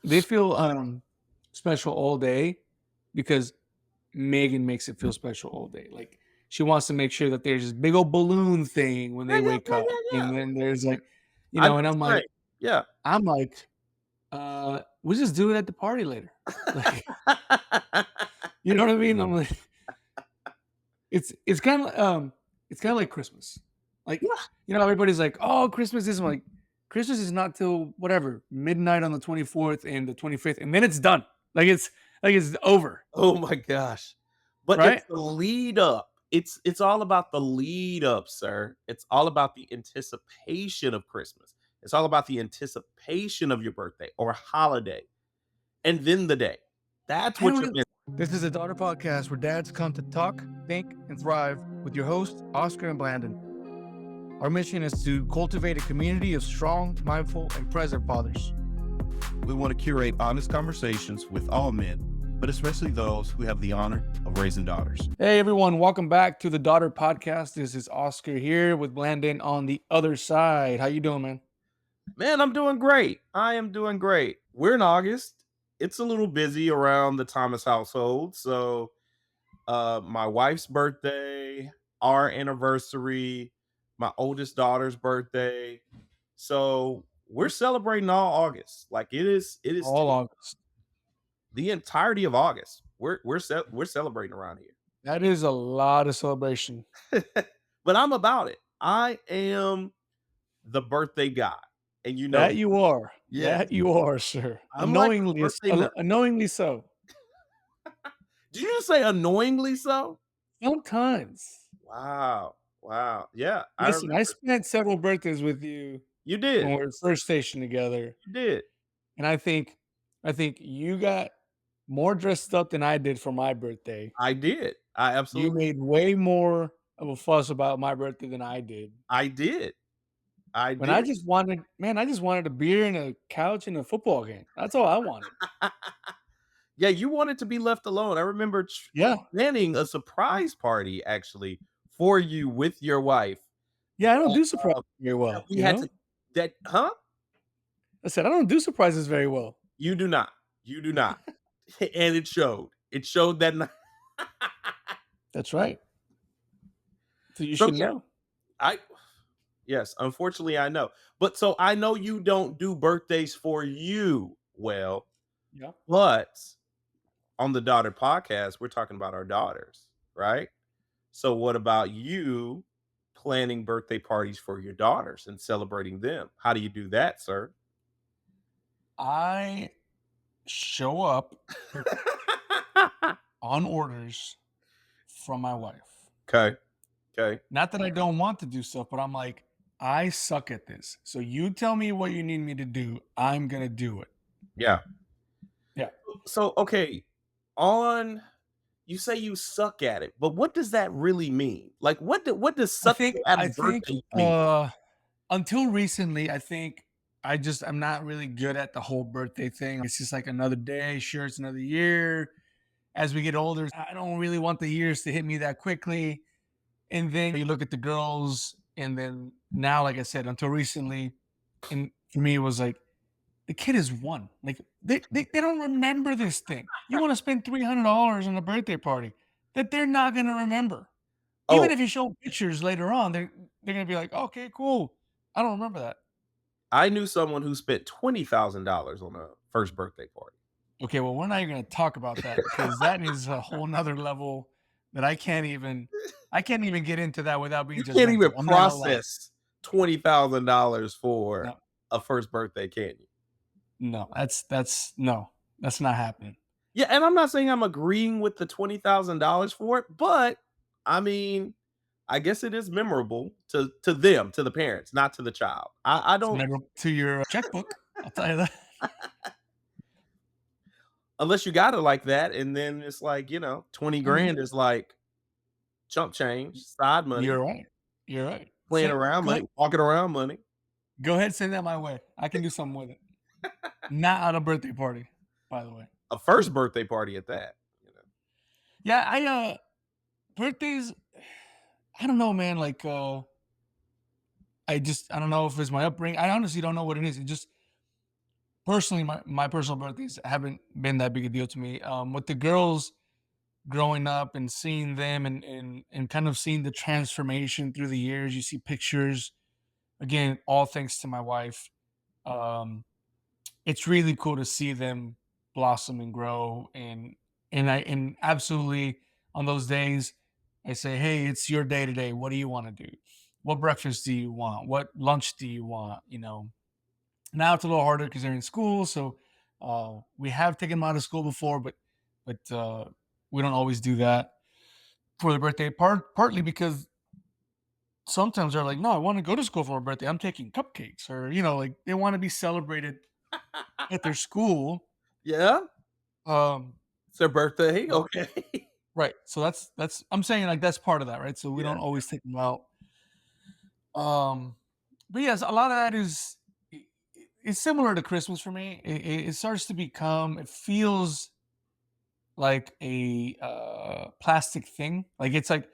they feel special all day because Megan makes it feel special all day. Like she wants to make sure that there's this big old balloon thing when Yeah, they yeah, wake yeah, up, yeah, yeah. and then there's like, I do and the same. Yeah. I'm like, we'll just do it at the party later. Like, you know what I mean? I'm like, it's kind of it's kind of like Christmas. Like, Yeah. everybody's like, oh, Christmas is like Christmas is not till whatever midnight on the 24th and the 25th, and then it's done. Like it's over, Oh my gosh. But right? it's the lead up. It's all about the lead up, sir. It's all about the anticipation of Christmas. It's all about the anticipation of your birthday or holiday, and then the day. That's I what don't you're know. in. This is a daughter podcast where dads come to talk, think, and thrive with your hosts, Oscar and Blandon. Our mission is to cultivate a community of strong, mindful, and present fathers. We want to curate honest conversations with all men, but especially those who have the honor of raising daughters. Hey, everyone. Welcome back to the Daughter Podcast. This is Oscar here with Blandon on the other side. How you doing, man? Man, I'm doing great. I am doing great. We're in August. It's a little busy around the Thomas household. So my wife's birthday, our anniversary, my oldest daughter's birthday. So we're celebrating all August. Like it is All August. the entirety of August. We're celebrating around That is a lot of celebration. here. But I'm about it. I am the birthday guy. And you know That that. you are. Yes. That you are, sir. I'm like a birthday nut. Unknowingly so. Did you just say annoyingly so? Sometimes. Wow. Wow. Yeah, I Listen, I remember. spent several birthdays with you You when did. we were first stationed together, You did. and I think you got more dressed up than I did for my birthday. I did. I You absolutely made way more of a fuss about my birthday than I did. I did. I When I did. just wanted man, I just wanted a beer and a couch and a football game. That's all I wanted. Yeah, you wanted to be left alone. I remember Yeah. planning a surprise party actually for you with your wife. Yeah, I don't That, do surprises very that well, we had to that huh? I said, "I don't do surprises very well." You do not. You do not. And it showed. It showed that night. That's right. So you So should yeah, know. I yes, unfortunately I know. But so I know you don't do birthdays for you well, Yeah. but on the daughter podcast, we're talking about our daughters, right? So what about you planning birthday parties for your daughters and celebrating them? How do you do that, sir? I show up on orders from my wife. Okay. Okay. Not that I don't want to do stuff, but I'm like, "I suck at this. So you tell me what you need me to do, I'm gonna do it." Yeah. Yeah. So okay, on you say you suck at it, but what does that really mean? Like what does I suck think at a I think, birthday mean? until recently, I think I'm not really good at the whole birthday thing. It's just like another day. Sure, it's another year. As we get older, I don't really want the years to hit me that quickly. And then you look at the girls, and then now, like I said, until recently, and for me, it was like the kid is one. Like they don't remember this thing. You want to spend $300 on a birthday party that they're not gonna remember. Even Oh, if you show 'em pictures later on, they're gonna be like, "Okay, cool. I don't remember that." I knew someone who spent $20,000 on a first birthday party. Okay, well, we're not even gonna talk about that because that is a whole nother level that I can't even get into that without being You can't even judgmental. I'm not gonna lie. process $20,000 for No, a first birthday, can you? no, that's no, that's not happening. Yeah, and I'm not saying I'm agreeing with the $20,000 for it, but I mean, I guess it is memorable to them, to the parents, not to the child. I It's don't memorable to your checkbook, I'll tell you that. unless you got it like that, and then it's like, 20 I mean, grand is like chump change, side money, you're right. You're right. playing around Go ahead, money, walking around money. go ahead, send that my way. I can do something with it. Not at a birthday party, by the way. A first birthday party at that. Yeah, birthdays, I don't know, man, like, I don't know if it's my upbringing. I honestly don't know what it is. It just personally, my personal birthdays haven't been that big a deal to me. With the girls growing up and seeing them and kind of seeing the transformation through the years, you see pictures again, all thanks to my wife. Um, it's really cool to see them blossom and grow and absolutely on those days I say, "Hey, it's your day today. What do you want to do? What breakfast do you want? What lunch do you want?" Now it's a little harder because they're in school, so we have taken them out of school before, but we don't always do that for their birthday. Partly because sometimes they're like, "No, I want to go to school for my birthday. I'm taking cupcakes," or like they want to be celebrated at their school. Yeah, Um, it's their birthday. so Okay. right. So that's I'm saying like that's part of that, right? So we Yeah. don't always take them out. Um, but yes, a lot of that is it's similar to Christmas for me. It starts to become it feels like a plastic thing. Like it's like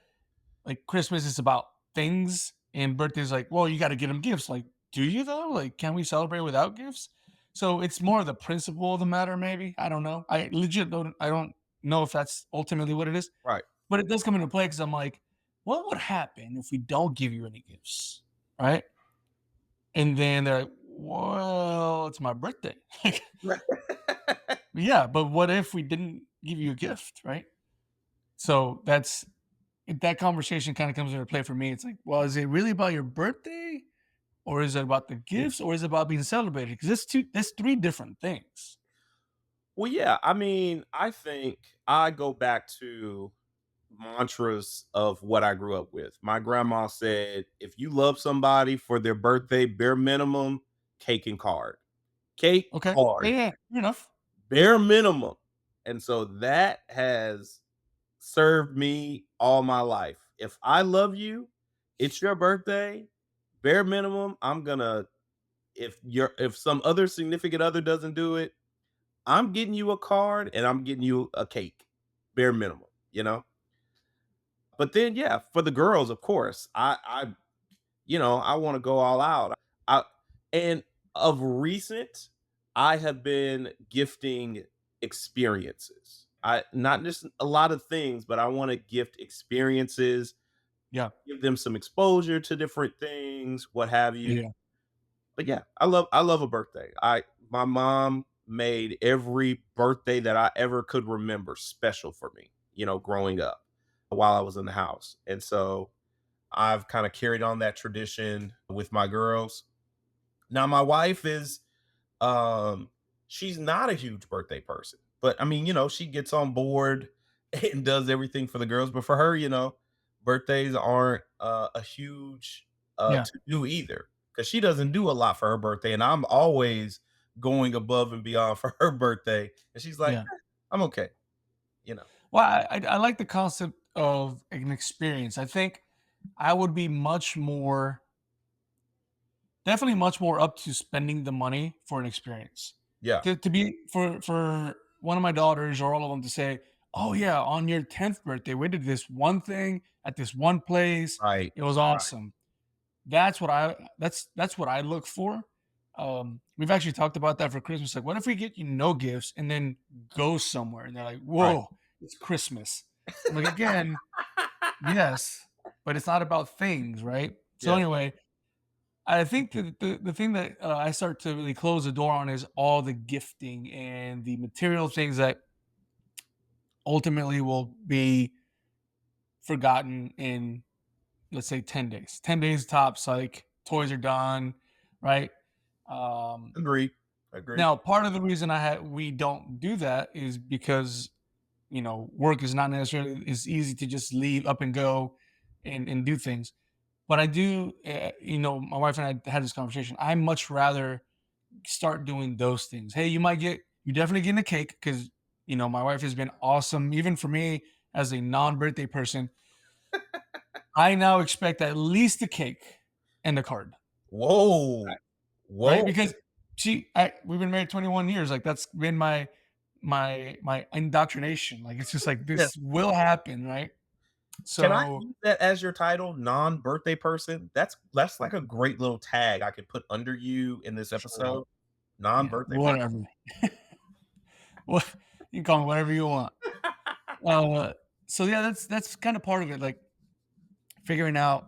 Christmas is about things and birthday's like, well, you got to get them gifts. Like, do you though? Like, can we celebrate without gifts? So it's more the principle of the matter, maybe. I don't know. I don't know if that's ultimately what it is, Right. but it does come into play because I'm like, what would happen if we don't give you any gifts? Right. And then they're like, well, it's my birthday. Like, Right. yeah, but what if we didn't give you a gift? Right. So that conversation kind of comes into play for me. It's like, well, is it really about your birthday, or is it about the gifts, or is it about being celebrated? Because that's three different things. Well, yeah. I mean, I think I go back to mantras of what I grew up with. My grandma said, if you love somebody for their birthday, bare minimum, cake and card. Cake, Okay, yeah, card, yeah, fair enough. bare minimum. And so that has served me all my life. If I love you, it's your birthday, bare minimum, I'm gonna if some other significant other doesn't do it, I'm getting you a card and I'm getting you a cake, bare minimum, you know? But then, yeah, for the girls, of course, I want to go all out. I and of recent, I have been gifting experiences. I not just a lot of things, but I want to gift experiences, Yeah, give them some exposure to different things, what have you. yeah, But yeah, I love a birthday. I My mom made every birthday that I ever could remember special for me, growing up while I was in the house. And so I've kind of carried on that tradition with my girls. Now my wife is um she's not a huge birthday person. But I mean, she gets on board and does everything for the girls, but for her, birthdays aren't a huge yeah, to do either cuz she doesn't do a lot for her birthday and I'm always going above and beyond for her birthday and she's like, yeah. I'm okay, you know. Well, I like the concept of an experience. I think I would be definitely much more up to spending the money for an experience. Yeah. To be for one of my daughters or all of them to say, "Oh yeah, on your 10th birthday, we did this one thing at this one place. Right. It was Right. awesome." That's what I look for. We've actually talked about that for Christmas. Like, what if we get you no gifts and then go somewhere? And they're like, Right. "Whoa, it's Christmas." I'm like, again, yes, but it's not about things, right? So Yeah. anyway, I think the thing that I start to really close the door on is all the gifting and the material things that ultimately will be forgotten in, let's say, 10 days. 10 days tops, like toys are done, right? Um, Agree. Agree. Now, part of the reason we don't do that is because work is not necessarily as easy to just leave up and go and do things. But I do, my wife and I had this conversation. I much rather start doing those things. Hey, you definitely getting a cake because my wife has been awesome. Even for me as a non-birthday person, I now expect at least a cake and a card, Whoa. right? Whoa. Because we've been married 21 years. Like that's been my indoctrination. Like it's just like Yes. this will happen, right? Can I So use that as your title, non-birthday person? That's like a great little tag I could put under you in this sure, episode. Yeah, non-birthday party. whatever. What you can call me whatever you want. Uh, so yeah, that's kind of part of it, like figuring out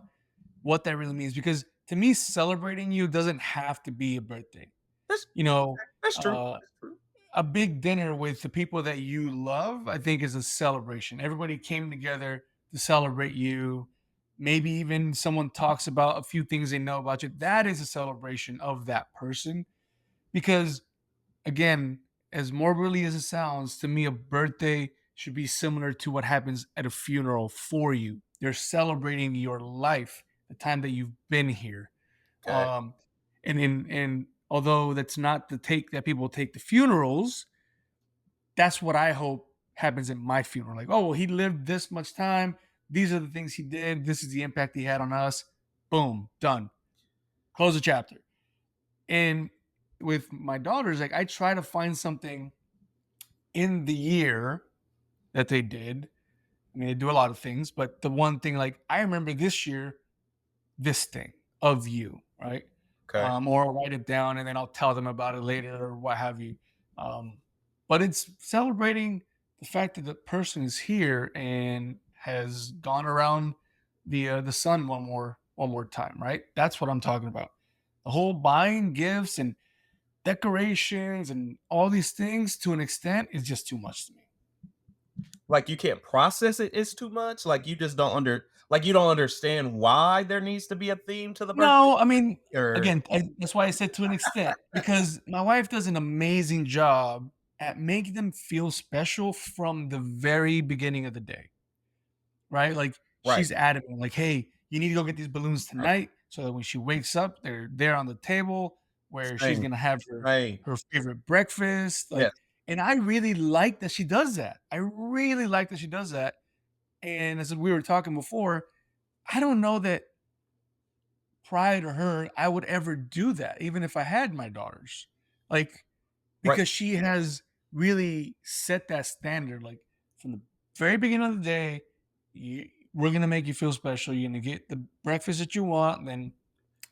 what that really means. Because to me, celebrating you doesn't have to be a birthday. That's You know, that's true. uh, That's true. a big dinner with the people that you love, I think, is a celebration. Everybody came together to celebrate you. Maybe even someone talks about a few things they know about you. That is a celebration of that person. Because again, as morbidly as it sounds, to me, a birthday should be similar to what happens at a funeral for you. They're celebrating your life, the time that you've been here. Okay. Um, and although that's not the take that people take to funerals, that's what I hope happens at my funeral. Like, oh, well, he lived this much time. These are the things he did. This is the impact he had on us. Boom, done. Close the chapter. And with my daughters, like I try to find something in the year that they did. I mean, they do a lot of things, but the one thing, like I remember this year, this thing of you, right? Okay. Or I'll write it down and then I'll tell them about it later or what have you. Um, but it's celebrating the fact that the person is here and has gone around the sun one more time, right? That's what I'm talking about. The whole buying gifts and decorations and all these things to an extent is just too much to me. Like, you can't process it, it's too much? Like, you just don't you don't understand why there needs to be a theme to the birthday? No, I mean, Or again, that's why I said to an extent, because my wife does an amazing job at making them feel special from the very beginning of the day, right? Like right, she's adamant, like, hey, you need to go get these balloons right. tonight so that when she wakes up, they're there on the table where she's Same, gonna have her same. her favorite breakfast. Yes, Like, and I really like that she does that. I really like that she does that. And as we were talking before, I don't know that prior to her, I would ever do that, even if I had my daughters. Like, right. because she has really set that standard. Like from the very beginning of the day, we're gonna make you feel special. You're gonna get the breakfast that you want, and then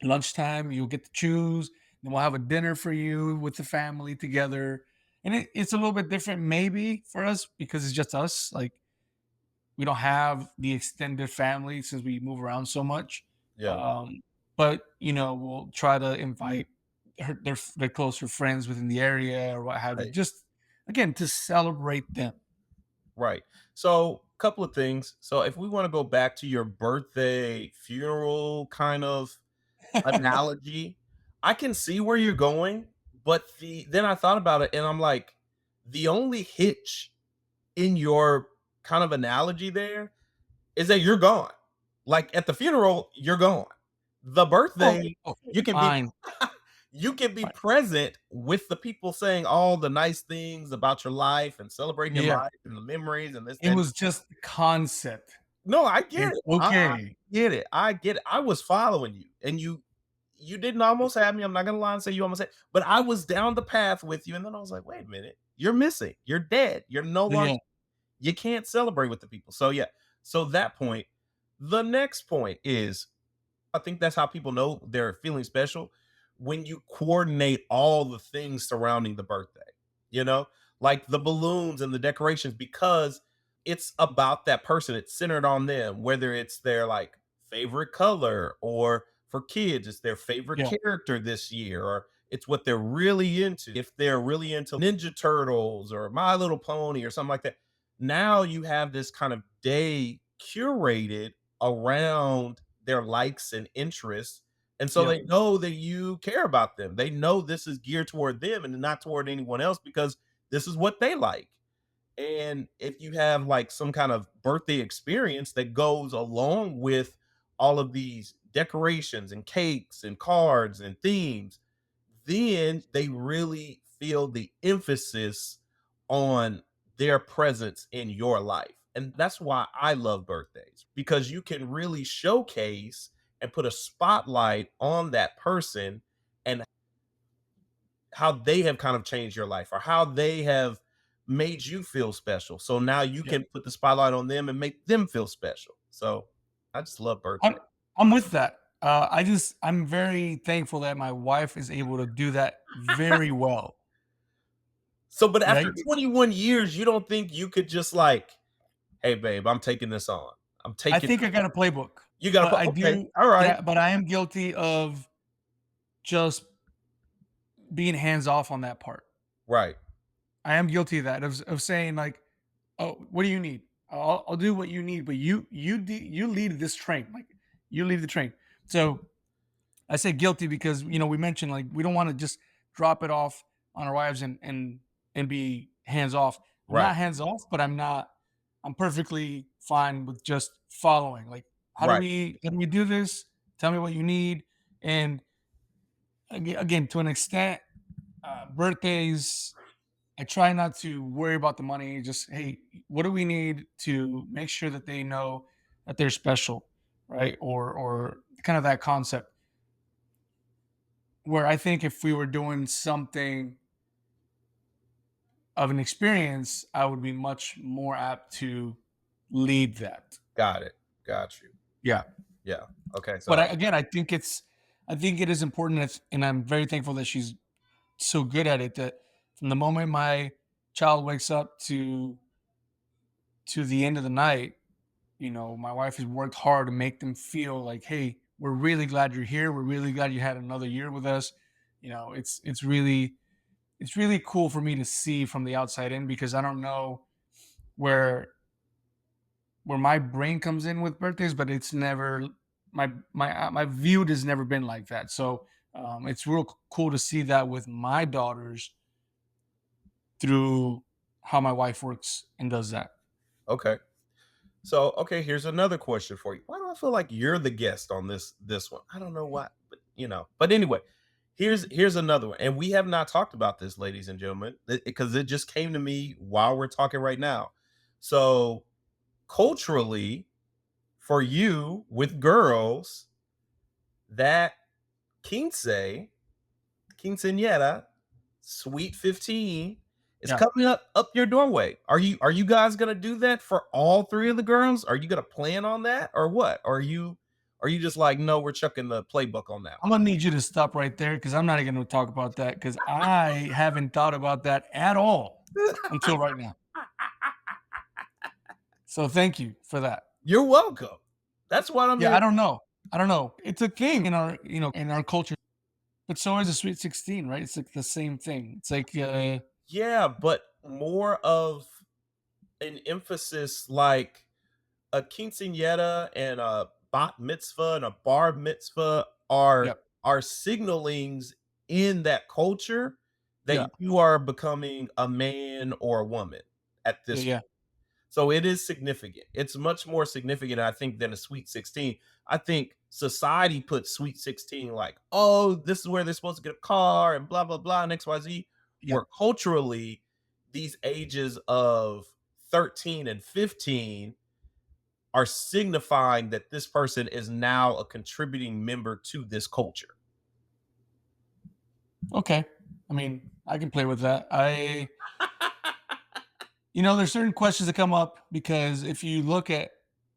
lunchtime you'll get to choose. Then we'll have a dinner for you with the family together. And it's a little bit different, maybe for us because it's just us. Like we don't have the extended family since we move around so much. Yeah, Um, but we'll try to invite their closer friends within the area or what have you, right, just again to celebrate them. right. So, couple of things. So, if we wanna go back to your birthday funeral kind of analogy, I can see where you're going, but then I thought about it and I'm like, the only hitch in your kind of analogy there is that you're gone. Like at the funeral, you're gone. The Oh, birthday, okay, you can be fine, you can be fine. present with the people saying all the nice things about your life and celebrating your Yeah, life and the memories and this, it that. was just the concept. No, I get It's it. I okay. get it. I get it. I was following you, and you didn't almost have me. I'm not gonna lie and say you almost had, but I was down the path with you, and then I was like, wait a minute, you're missing. You're dead. You're no longer. Yeah, You can't celebrate with the people. So yeah. So that point. The next point is I think that's how people know they're feeling special when you coordinate all the things surrounding the birthday, you know, like the balloons and the decorations, because it's about that person. It's centered on them, whether it's their like favorite color or for kids, it's their favorite yeah, character this year, or it's what they're really into. If they're really into Ninja Turtles or My Little Pony or something like that, now you have this kind of day curated around their likes and interests. And so yeah, they know that you care about them. They know this is geared toward them and not toward anyone else because this is what they like. And if you have like some kind of birthday experience that goes along with all of these decorations and cakes and cards and themes, then they really feel the emphasis on their presence in your life. And that's why I love birthdays because you can really showcase and put a spotlight on that person and how they have kind of changed your life or how they have made you feel special. So now you yeah. can put the spotlight on them and make them feel special. So I just love birthdays. I'm I'm with that. I'm very thankful that my wife is able to do that very well, So, but after right? 21 years, you don't think you could just like, "Hey, babe, I'm taking this on. I'm I taking." think I got a playbook, You gotta but put, I okay, do alright, yeah, but I am guilty of just being hands off on that part. right, I am guilty of that, of saying like, "Oh, what do you need? I'll do what you need, but you lead this train, like, you lead the train." So, I say guilty because, we mentioned, like, we don't wanna just drop it off on our wives and be hands off. I'm right, not hands off, but I'm perfectly fine with just following, like, right. how do we do this? Tell me what you need." And again, to an extent, birthdays, I try not to worry about the money. Just, hey, what do we need to make sure that they know that they're special, right? Or kind of that concept where I think if we were doing something of an experience, I would be much more apt to lead that. Got it. Got you. Yeah. Yeah. Okay, But so again, I think it is important, and I'm very thankful that she's so good at it that from the moment my child wakes up to the end of the night, my wife has worked hard to make them feel like, hey, we're really glad you're here. We're really glad you had another year with us. It's really cool for me to see from the outside in because I don't know where my brain comes in with birthdays, but it's never my view has never been like that. So it's real cool to see that with my daughters through how my wife works and does that. okay. So, okay, here's another question for you. Why do I feel like you're the guest on this one? I don't know why, but But anyway, here's another one. And we have not talked about this, ladies and gentlemen, because it just came to me while we're talking right now. So, culturally, for you with girls, that quince, quinceañera, sweet 15 is Yeah, coming up your doorway. Are you guys gonna do that for all three of the girls? Are you gonna plan on that or what? Or are you just like, no, we're chucking the playbook on that I'm gonna need you to stop right there because I'm not going to talk about that because I haven't thought about that at all one? until right now. So thank you for that. You're welcome. That's what I'm Yeah, here. I don't know. I don't know. It's a thing in our, in our culture, but so is a sweet 16, right? It's like the same thing. It's like, Yeah, but more of an emphasis like a quinceañera and a bat mitzvah and a bar mitzvah yeah, are signalings in that culture that yeah, you are becoming a man or a woman at yeah, this. yeah, So it is significant. It's much more significant, I think, than a sweet 16. I think society puts sweet 16 like, oh, this is where they're supposed to get a car and blah, blah, blah, and XYZ. yeah. Where culturally, these ages of 13 and 15 are signifying that this person is now a contributing member to this culture. Okay. I mean, I can play with that. There's certain questions that come up because if you look at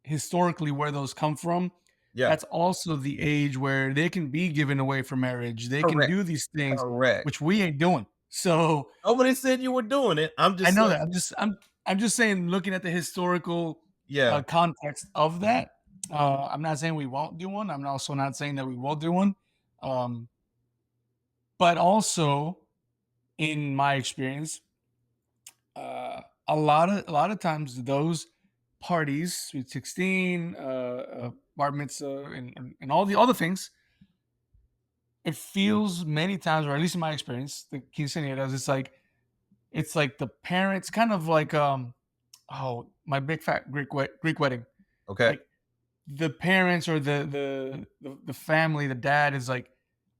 historically where those come from, Yeah, that's also the age where they can be given away for marriage. They can correct, do these things, correct. which we ain't doing. So Nobody said you were doing it. I'm I just know saying, that. I'm just saying, looking at the historical yeah. context of that. I'm not saying we won't do one. I'm also not saying that we will do one. Um, but also, in my experience, a lot of times those parties, sweet 16, bar mitzvah, and all the things, it feels many times, or at least in my experience, the quinceañeras, it's like the parents, kind of like oh, my big fat Greek wedding, Okay. like the parents or the family, the dad is like,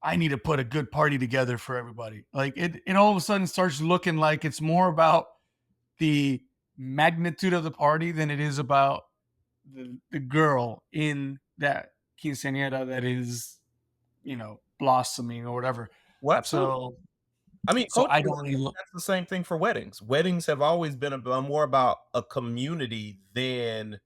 I need to put a good party together for everybody. Like it all of a sudden starts looking like it's more about the magnitude of the party than it is about the girl in that quinceañera that is, blossoming or whatever. Well, absolutely. So I mean, so I culturally, don't really look. that's the same thing for weddings. Weddings have always been more about a community than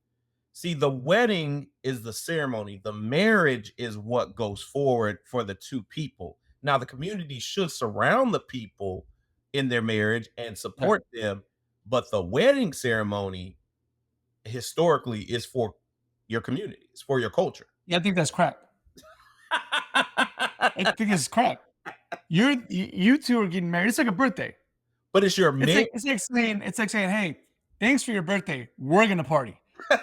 See, the wedding is the ceremony. The marriage is what goes forward for the two people. Now, the community should surround the people in their marriage and Yeah. support them, but the wedding ceremony historically is for your community. It's for your culture. Yeah, I think that's crap. I think it's crap. You two are getting married. It's like a birthday. But it's your It's man. like it's like saying, "Hey, thanks for your birthday. We're gonna party."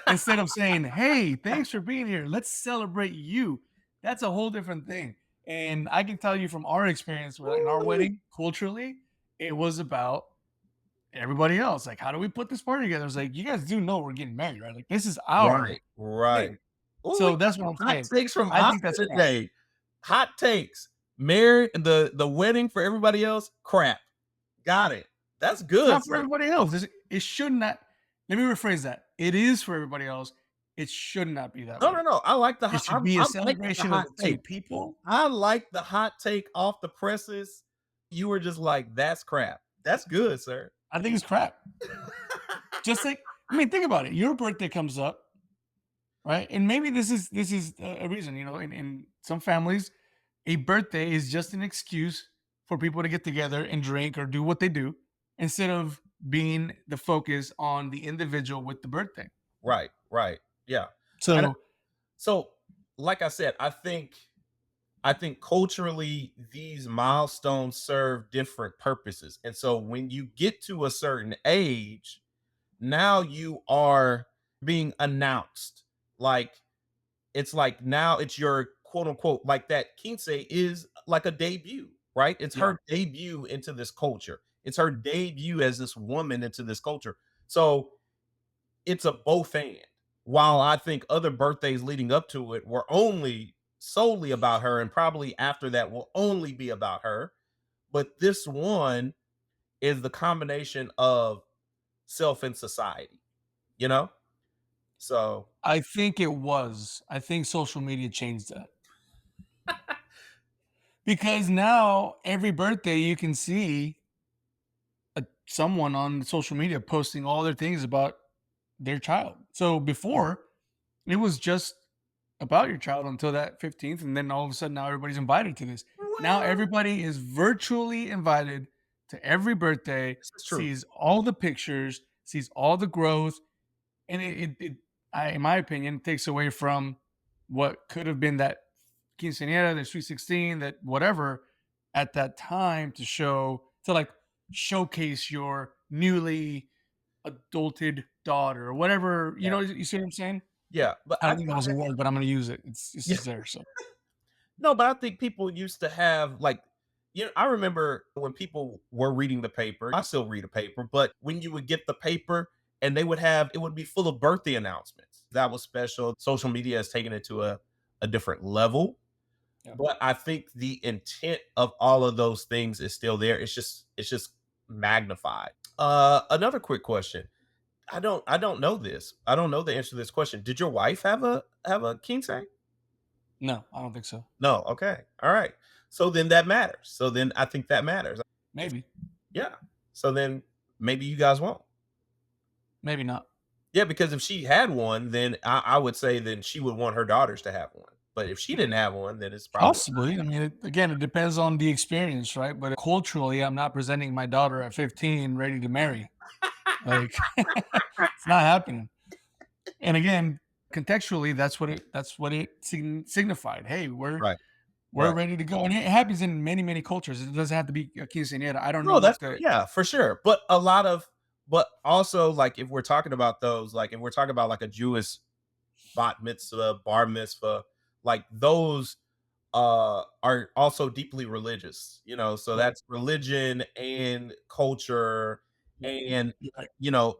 Instead of saying, "Hey, thanks for being here. Let's celebrate you." That's a whole different thing. And I can tell you from our experience in our Woo! wedding, culturally, it was about everybody else. Like, how do we put this party together? It's like, you guys do know we're getting married, right? Like, this is our Right, right. thing. Ooh, we So that's what I'm hot saying. takes from I Oscar think that's crap. today. Hot takes. Married the wedding for everybody else, crap. Got it. That's It's good, not for sir. everybody else. It should not. Let me rephrase that. It is for everybody else. It should not be that No, no, way. no. I like the It hot should be a I'm like the celebration of hot the two take. people. I like the hot take off the presses. You were just like, "That's crap." That's good, sir. I think it's crap. Just like, I mean, think about it. Your birthday comes up, right? And maybe this is a reason. In some families, a birthday is just an excuse for people to get together and drink or do what they do instead of being the focus on the individual with the birthday. Right, right. Yeah. And So so, like I said, I think culturally these milestones serve different purposes. And so when you get to a certain age, now you are being announced. Like it's like now it's your quote unquote like that quince is like a debut, right? It's yeah, her debut into this culture. It's her debut as this woman into this culture. So it's a both and. While I think other birthdays leading up to it were only solely about her, and probably after that will only be about her, but this one is the combination of self and society, you know? So, I think it was. I think social media changed that because now every birthday you can see someone on social media posting all their things about their child. So before it was just about your child until that 15th, and then all of a sudden now everybody's invited to this. Now well, everybody is virtually invited to every birthday, this is true. sees all the pictures, sees all the growth, and in my opinion, takes away from what could have been that quinceañera, the sweet 16, that whatever at that time to like showcase your newly adulted daughter or whatever. Yeah. You see what I'm saying? Yeah, but I don't think that was a word, but I'm gonna use it. It's yeah. just there. So No, but I think people used to have like, I remember when people were reading the paper. I still read a paper, but when you would get the paper and they would have it would be full of birthday announcements. That was special. Social media has taken it to a different level. yeah. But I think the intent of all of those things is still there. It's just magnified. Another quick question. I don't know this. I don't know the answer to this question. Did your wife have a quince? No, I don't think so. No, okay. All right. So then that matters. So then I think that matters. If Maybe, yeah. So then maybe you guys won't. maybe not. Yeah, because if she had one, then I would say then she would want her daughters to have one. But if she didn't have one, then it's probably Possibly. I mean, again, it depends on the experience, right? But culturally, I'm not presenting my daughter at 15 ready to marry. Like, it's not happening. And again, contextually, that's what it signified. Hey, right, we're right. ready to go, and it happens in many many cultures. It doesn't have to be a quinceañera. I don't know No, what that's the yeah, for sure. But also like if we're talking about those, like if we're talking about like a Jewish bat mitzvah, bar mitzvah, like those are also deeply religious, so right. that's religion and culture and You're right. you know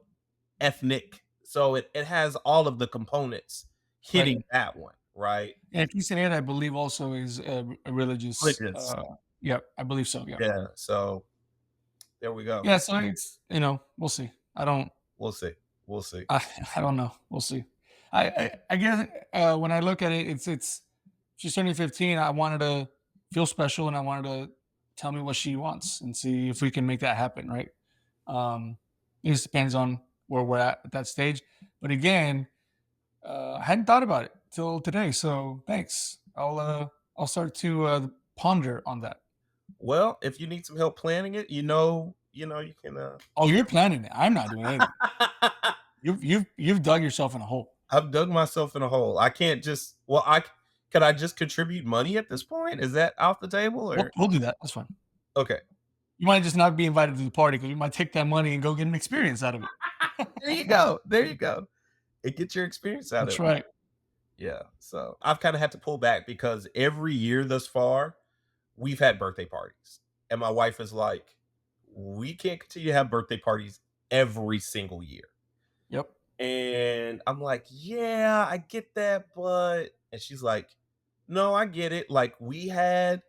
ethnic, so it has all of the components Right. hitting that one, right? And quinceañera, I believe, also is a religious. Religious. Yeah, I believe so. Yeah. Yeah, so there we go. Yeah. So it's we'll see. We'll see. We'll see. I, I don't know. We'll see. I guess when I look at it, it's she's turning 15. I wanted to feel special, and I wanted to tell me what she wants and see if we can make that happen. Right. It just depends on where we're at that stage. But again, I hadn't thought about it till today, so thanks. I'll start to ponder on that. Well, if you need some help planning it, you can. Oh, you're planning it. I'm not doing anything. You've dug yourself in a hole. I've dug myself in a hole. I can't just. Well, could I just contribute money at this point? Is that off the table We'll, or we'll do that. That's fine. okay? You might just not be invited to the party because we might take that money and go get an experience out of it. There you go. There you go. It gets your experience out of That's it. right. Yeah. So I've kind of had to pull back because every year thus far, we've had birthday parties. And my wife is like, we can't continue to have birthday parties every single year. Yep. And I'm like, yeah, I get that, but and she's like, no, I get it. Like we had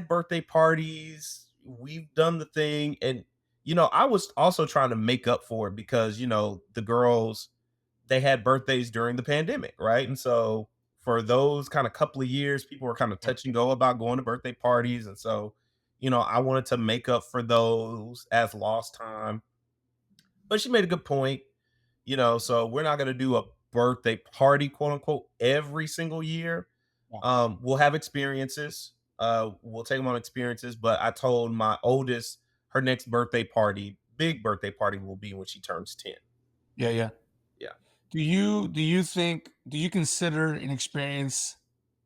birthday parties, we've done the thing. And I was also trying to make up for it because, the girls they had birthdays during the pandemic, right? And so for those kind of couple of years, people were kind of Yep. touch and go about going to birthday parties. And so, I wanted to make up for those as lost time. But she made a good point, so we're not going to do a birthday party, quote unquote, every single year. Yeah. We'll have experiences. We'll take them on experiences. But I told my oldest her next birthday party, big birthday party, will be when she turns 10. Yeah. Yeah. Yeah. Do you consider an experience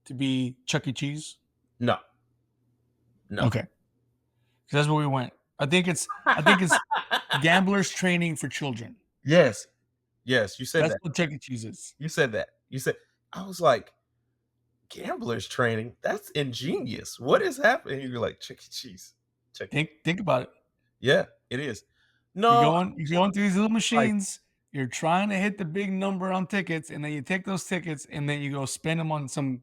to be Chuck E. Cheese? No, no. Okay. 'Cause that's where we went. I think it's gamblers training for children. Yes. Yes, you said That's that. what Chuck E. Cheese is. You said that. You said I was like, "Gamblers training? That's ingenious. What is happening?" You're like, "Chuck E. Cheese. Chuck E." Think about it. Yeah, it is. You No, go on you go into these little like machines, you're trying to hit the big number on tickets, and then you take those tickets and then you go spend them on some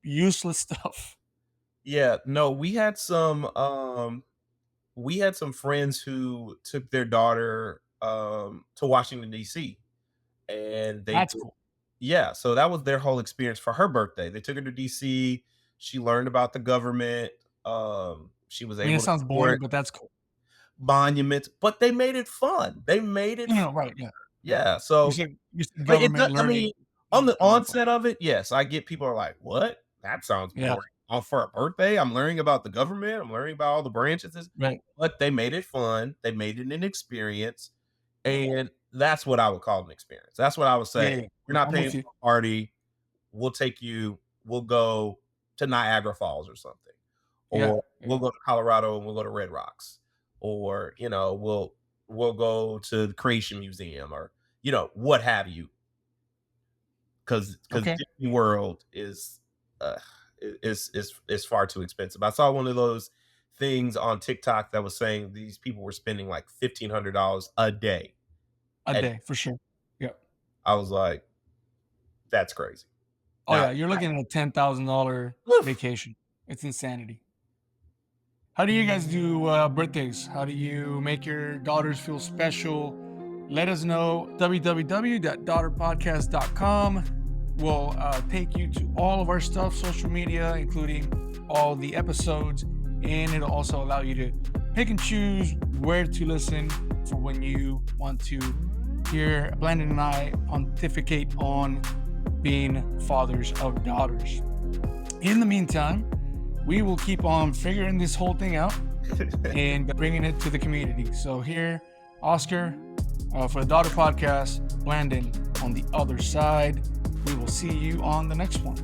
useless stuff. yeah, no, we had some friends who took their daughter, to Washington, DC, and they That's did cool. yeah, so that was their whole experience for her birthday. They took her to DC, she learned about the government, she was I mean, it able to sounds tour boring, it but that's cool. monuments, but they made it fun. They made it No, fun. no, right, yeah. Yeah, You so said you said but it does government I learning. mean, on the More fun. onset of it, yes, I get people are like, "What? That sounds Yeah, boring." For a birthday, I'm learning about the government, I'm learning about all the branches, right. but they made it fun, they made it an experience, and that's what I would call an experience. That's what I would Yeah, say, yeah. "You're Yeah, not I'm paying with you. for a party, we'll go to Niagara Falls or something, Yeah, or we'll yeah. go to Colorado and we'll go to Red Rocks, or, we'll go to the Creation Museum or, what have you, because Okay. Disney World uh, is far too expensive. I saw one of those things on TikTok that was saying these people were spending like $1,500 a day. A And day for sure. Yeah. I was like, that's crazy. Oh, Now, yeah, you're looking at a $10,000 woof, vacation. It's insanity. How do you guys do birthdays? How do you make your daughters feel special? Let us know. www.daughterpodcast.com will take you to all of our stuff, social media, including all the episodes, and it'll also allow you to pick and choose where to listen for when you want to hear Blandon and I pontificate on being fathers of daughters. In the meantime, we will keep on figuring this whole thing out and bringing it to the community. So here, Oscar, for the Daughter Podcast, Blandon on the other side. We will see you on the next one.